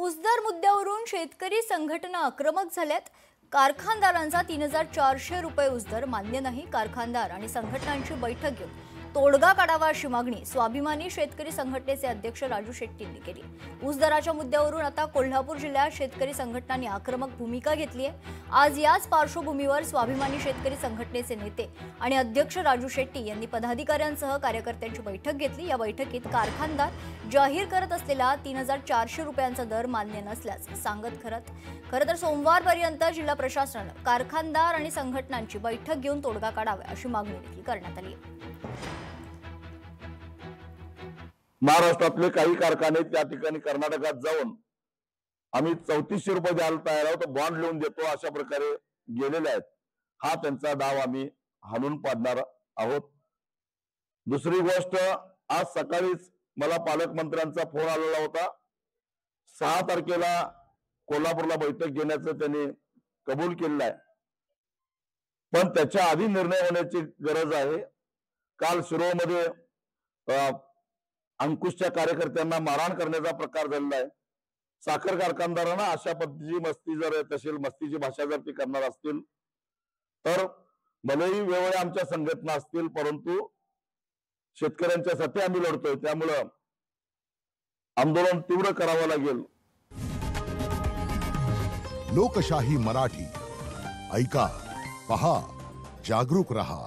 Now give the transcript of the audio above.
ऊसदर मुद्द्यावरून शेतकरी संघटना आक्रमक झाल्यात। कारखानदारांचा 3400 रुपये ऊसदर मान्य नाही। कारखानदार आणि संघटनांची बैठक घेऊन तोडगा काढावा अशी मागणी स्वाभिमानी शेतकरी संघटनेचे अध्यक्ष राजू शेट्टी यांनी केली। ऊसदराच्या मुद्द्यावरून आता कोल्हापूर जिल्ह्यात शेतकरी संघटनांनी आक्रमक भूमिका घेतली आहे। आज याच पार्श्वभूमीवर स्वाभिमानी शेतकरी संघटनेचे नेते आणि अध्यक्ष राजू शेट्टी यांनी पदाधिकाऱ्यांसह कार्यकर्त्यांची बैठक घेतली। या बैठकीत कारखानदार जाहीर करत असलेला 3400 रुपयांचा दर मान्य नसल्याचं सांगत खरं तर सोमवारपर्यंत जिल्हा प्रशासनाने कारखानदार आणि संघटनांची बैठक घेऊन तोडगा काढावा अशी मागणी देखील करण्यात आली आहे। महाराष्ट्रातले काही कारखाने त्या ठिकाणी कर्नाटकात जाऊन आम्ही 3400 रुपये द्यायला तयार आहोत, बॉन्ड लिहून देतो अशा प्रकारे गेलेले आहेत। हा त्यांचा डाव आम्ही हाणून पाडणार आहोत। दुसरी गोष्ट, आज सकाळीच मला पालकमंत्र्यांचा फोन आलेला होता। 6 तारखेला कोल्हापूरला बैठक घेण्याचं त्यांनी कबूल केलेलं आहे, पण त्याच्या आधी निर्णय होण्याची गरज आहे। काल शिरोळमध्ये अंकुशच्या कार्यकर्त्यांना मारहाण करण्याचा प्रकार झालेला आहे। साखर कारखानदारांना अशा पद्धतीची मस्ती जर तशील मस्तीची भाषा जर ती करणार असतील तर भलेही वेगवेगळ्या आमच्या संघटना असतील, परंतु शेतकऱ्यांच्यासाठी आम्ही लढतोय, त्यामुळे आंदोलन तीव्र करावं लागेल। लोकशाही मराठी ऐका, पहा, जागरूक रहा।